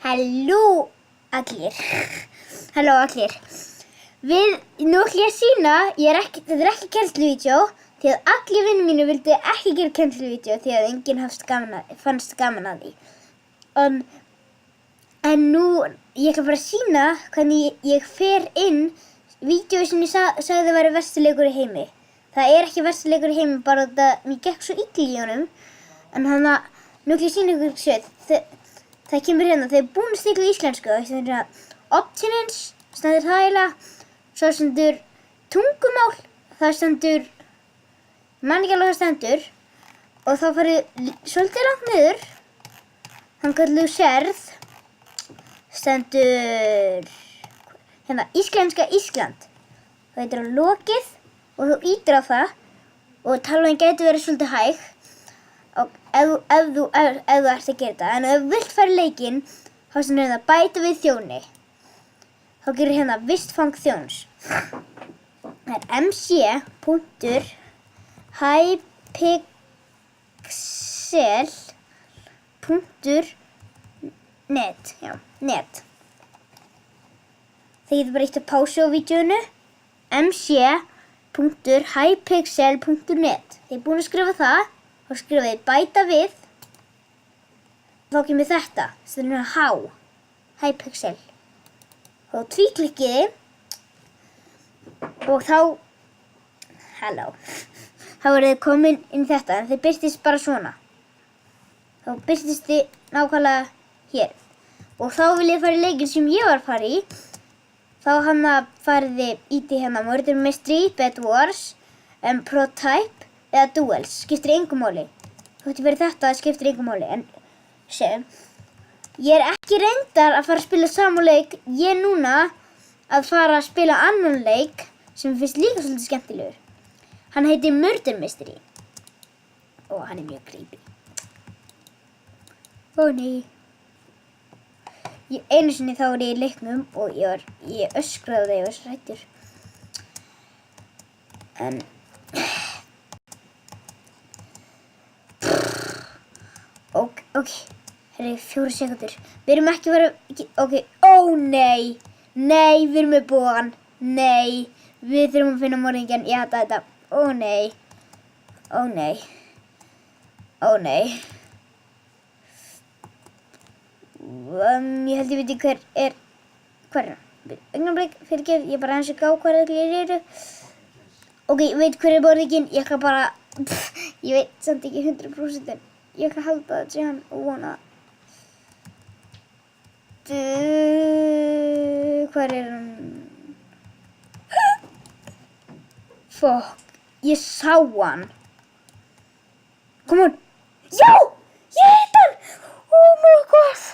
Halló allir. Halló allir. Nú ætlum ég að sýna, þetta er ekki kennsluvídeó, því að allir vinir mínu vildu ekki gera kennsluvídeó því að enginn fannst gaman að því. En nú, ég ætla bara að sýna hvernig ég fer inn vídeói sem ég sagði að væri versti leikur í heimi. Það er ekki versti leikur í heimi, bara þetta, mér gekk svo illa í honum. En nú ætla ég að sýna ykkur sveit. Það kemur hérna, þeir eru búin að stikla íslensku. Það er hérna options, stendur það eiginlega. Svo stendur tungumál, það stendur, man ekki alveg hvað stendur. Og þá farið svolítið langt niður. Þangað þú sérð, stendur, hérna, íslenska Ísland. Það heitir á lokið og þú ýtir á það og talvan gæti verið svolítið hæg. Og ef þú ert að gera þetta, en ef þú vilt fara í leikinn, þá stendur hérna bæta við þjóni. Þá gerir hérna vistfang þjóns. Það er mc.hypixel.net, já, net. Það getur bara eitt að pása á vídeóinu. mc.hypixel.net. Þegar ég er búin að skrifa það, þá skrifa ég bæta við. Þá kemur þetta, það er H, Hypixel. Þá tvíklikkið þið og þá, þá eru þið komin inn þetta, en þið birtist bara svona. Þá birtist þið nákvæmlega hér. Og þá vil ég fara í leikinn sem ég var að fara í. Þá farið þið í hérna Murder Mystery, Bed Wars, Prototype eða Duels. Skiptir engu máli. Þú ætti verið þetta, það skiptir engu máli. En ég er ekki reyndar að fara að spila sama leik. Ég er núna að fara að spila annan leik sem finnst líka svolítið skemmtilegur. Hann heitir Murder Mystery. Og hann er mjög creepy. Ó nei. Einu sinni þá var ég í leiknum og ég öskraði þegar ég var svo hræddur. En ok, herri, 4 sekúndur. Við erum ekki að fara, ok, ó nei, við erum með bógan, nei, við þurfum að finna morðingjann, ég hata þetta, ó nei. Ég held ég veit hver er, augnablik, fyrirgef, ég bara aðeins að gá hver allir eru. Ok, ég veit hver er morðinginn, ég ætla bara, ég veit samt ekki 100%, en ég ætla að halda þetta sé hann og vona. Hvar er hann? Fuck, ég sá hann. Come on. Já, ég hitt hann. Oh my gosh,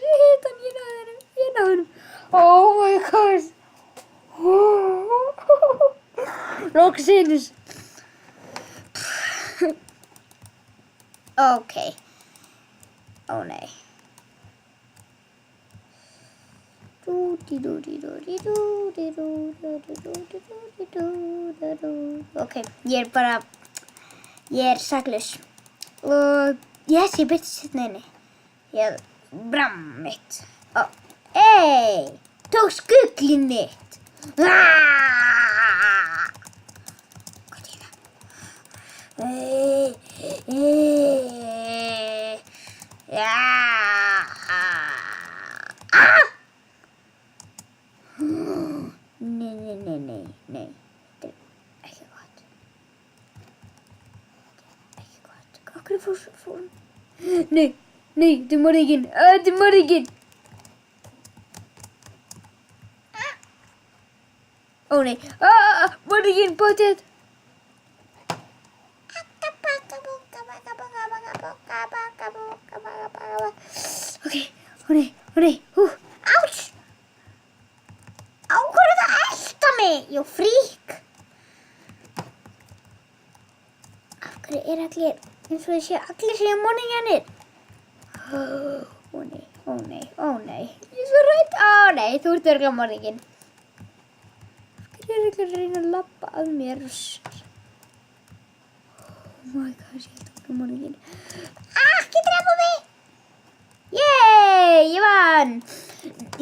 ég hitt hann, ég náði hann. Oh my gosh. Loksins. Ok. Ó nei. Ok, ég er saklaus. Og yes, ég byrtist hérna inni. Ég bram mitt. Ey, tók skuglinn mitt. Hvað er það? Nei, þetta er ekki gott. Akkur fór hún? Nei, þetta er morðinginn, Ó nei, morðinginn, potið. Ok, ó nei, áts! Á, hvað er það að elta mig? Jó, frík. Af hverju er allir, eins og þessi allir séu morðingjarnir? Ó nei. Ég er svo hrædd. Ó nei, þú ert örugglega morðinginn. Af hverju er allir að reyna að labba að mér? Oh my gosh, ég tók morðinginn. Ekki drepa mig! Yey, ég vann!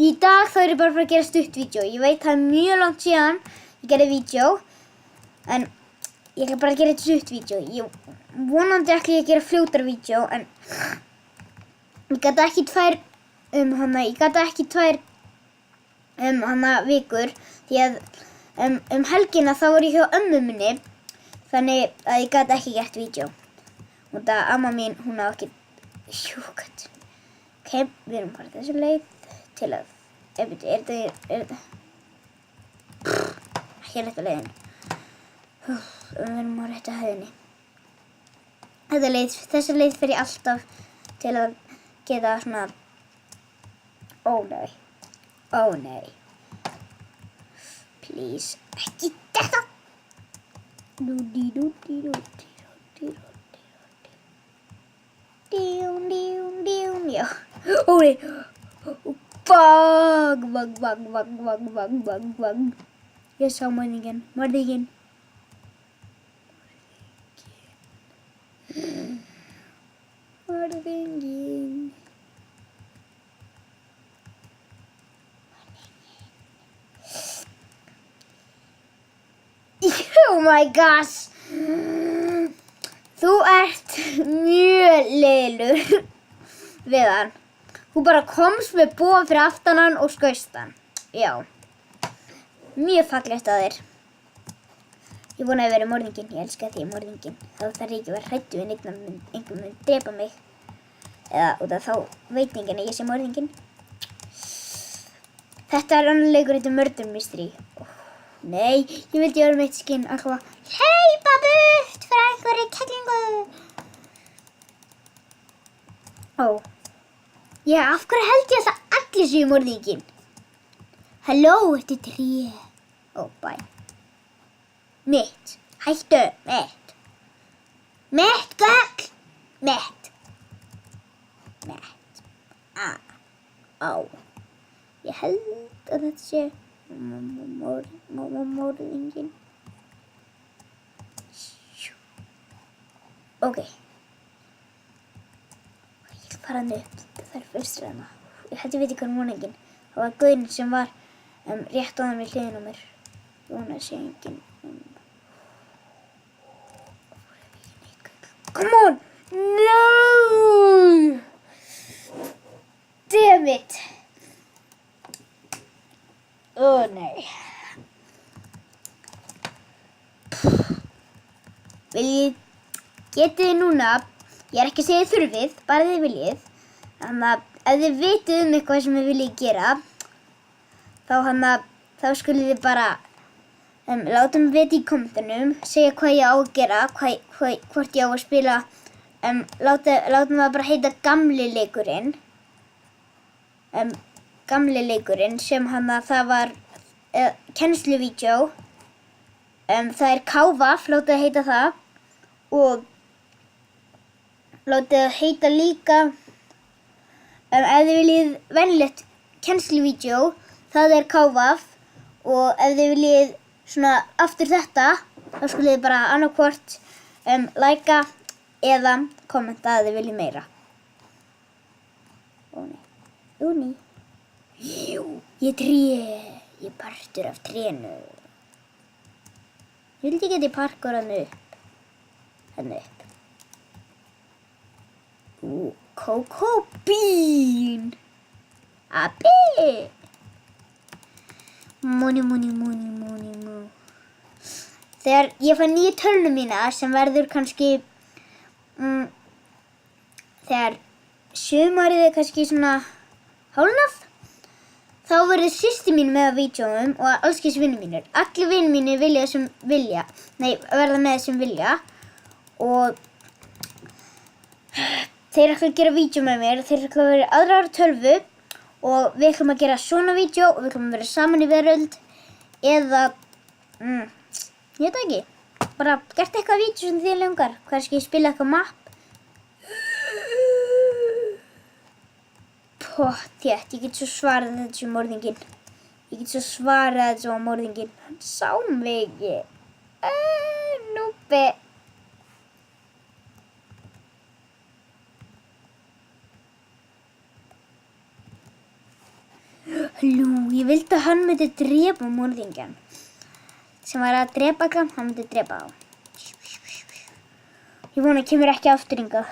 Í dag þá er ég bara að fara að gera stutt vídeó. Ég veit það er mjög langt síðan ég gerði vídeó. En ég ætla bara að gera stutt vídeó. Ég vonandi ætla ég að gera fljótar vídeó. En ég gat ekki tvær vikur. Því að helgina þá var ég hjá ömmu minni. Þannig að ég gat ekki gert vídeó. Og það amma mín, hún á ekki hjúkat. Ok, við erum bara þessu leið til að, er þetta ekki rétta leiðin. Við erum á rétta hæðinni. Þessi leið fer ég alltaf til að geta svona, ó nei, please, ekki þetta. Já. Ó nei. Bang. Ég sá morðinginn. Oh my gosh. Þú ert mjög leiðilegur við hann. Þú bara komst með boga fyrir aftan hann og skaust hann. Já. Mjög fallegt að þér. Ég vona að vera morðinginn. Ég elska því morðinginn. Þá þarf ég ekki að vera hræddur við einhvern mun drepa mig. Eða út af þá veit enginn að ég sé morðinginn. Þetta er annar leikur, þetta er murder mystery. Nei, ég vildi vera mitt skinn alltaf að hleypa burt frá einhverri kettlingu. Já, af hverju held ég að allir séu morðinginn? Halló, þetta er tré. Bæ. Mitt. Hættu. Mitt, gögl. Mitt. Ég held að þetta sé morðinginn. Ok. Ég vil fara hann upp. Það er fyrst ræðna. Ég held ég veit ekki hvað morðinginn. Það var gaurinn sem var rétt áðan við hliðina á mér. Jónas sé enginn. Come on! No! Damn it! Nei. Getið þið núna, ég er ekki að segja þið þurfið, bara þið viljið. Þannig að ef þið vitið eitthvað sem þið viljið gera, þá skulið þið bara láta mig vita í kommentunum, segja hvað ég á að gera, hvort ég á að spila, láta mig bara heita gamli leikurinn. Gamli leikurinn sem það var kennsluvídeó. Það er KVAF, látið að heita það. Og látið að heita líka, ef þið viljið venjulegt kennsluvídeó, það er KVAF. Og ef þið viljið svona aftur þetta, þá skulið þið bara annarkvort likea eða kommenta að þið viljið meira. Ó nei. Jú, ég er tré. Ég er partur af trénu. Ég vildi geta parkour hann upp. Kókóbín. Abi. Money. Þegar ég fæ nýju tölvuna mína sem verður kannski þegar sumarið er kannski svona hálfnað, þá verður systir mín með á vídeóum og allskis vinir mínir. Allir vinir mínir verða með sem vilja og þeir ætla að gera vídeó með mér. Þeir ætla að vera aðrar tölvu og við ætlum að gera svona vídeó og við ætlum að vera saman í veröld eða, ég veit ekki, bara gert eitthvað vídeó sem þið langar. Kannski spila eitthvað mapp. Pottþétt, ég get svo svarað þetta sem morðinginn. Hann sá mig ekki. Núpi. vildi að hann myndi drepa morðingjan. Sem var að drepa hann myndi drepa á. Ég vona að kemur ekki aftur hingað.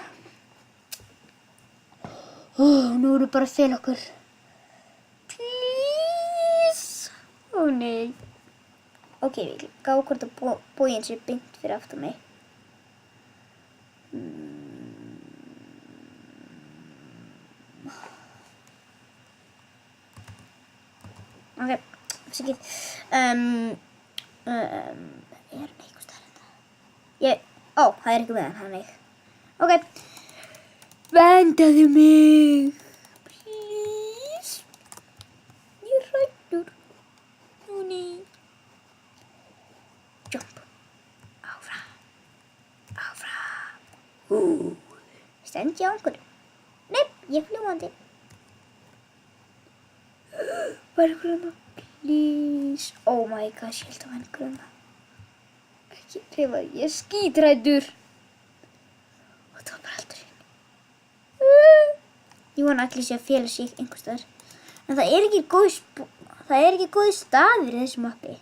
Nú erum við bara að fela okkur. Please. Nei. Ok, við gá hvort að bóginn sé beint fyrir aftan mig. Ok, afsakið. Er hann einhvers staðar þetta? Það er ekki með hann er. Ok. Verndaðu mig. Please. Ég er hræddur. Nei. Jump. Áfram. Stend ég á einhverju? Nei, ég er fljúgandi. Var einhver hana? Please. Oh my gosh, ég held að var einhver hana. Ekki reyfa, ég er skítræddur. Og það var bara aldrei hinn. Ég vona allir sé að fela sig einhvers staðar. En það er ekki góð staðir í þessu mappi.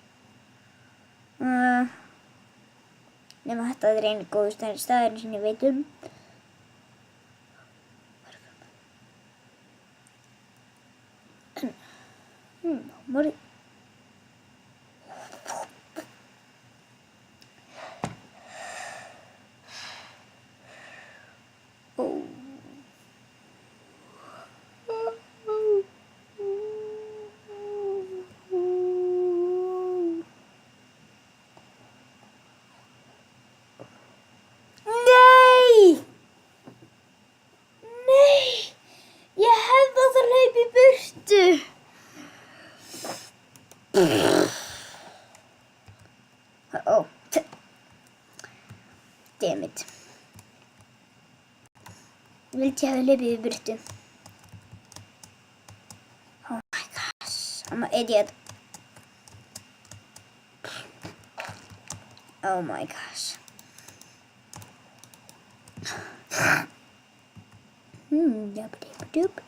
Nema þetta er einu góðu staðir sem ég veit um. Morð. Damn it. Vildi ég hafa hlaupið í burtu. Oh my gosh. I'm an idiot. Oh my gosh. Doop.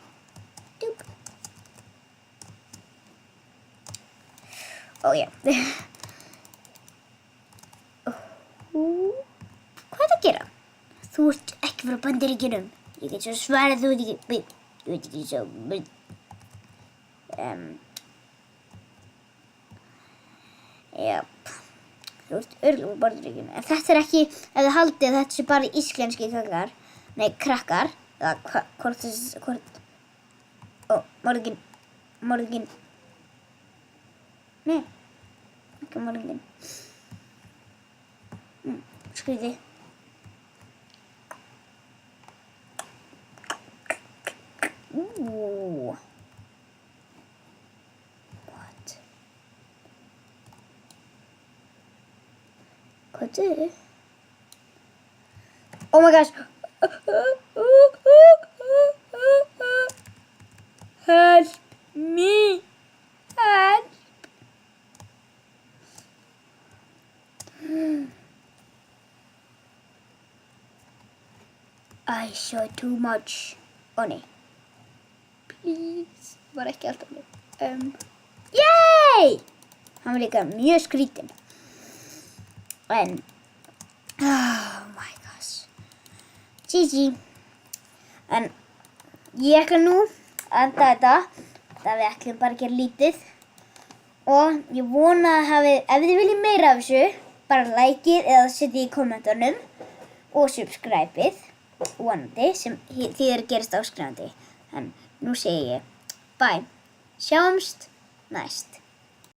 Oh yeah. Hvað er að gera? Þú ert ekki frá Bandaríkjunum. Ég get svo svarað þú ert ekki... Þú ert ekki svo... Jáp. Þú ert örugglega frá Bandaríkjunum. En þetta er ekki... Ef þið haldið að þetta sé bara íslenski krakkar. Nei, krakkar. Eða hvort... Morðinginn. Nei. Ekki morðinginn. Skrítið. What? Hvað er þetta? Oh my gosh. Help me. Help. I saw too much. Nei. Please. Var ekki alltaf með. Yay! Hann var líka mjög skrítinn. En. Oh my gosh. GG. En. Ég ætla nú að enda þetta. Það við ætlum bara að gera lítið. Og ég vona að hafið, ef þið viljið meira af þessu, bara likeið eða setjið í kommentunum. Og subscribeið. Vonandi sem þýðir að gerast áskrifandi. En nú segi ég bye. Sjáumst næst.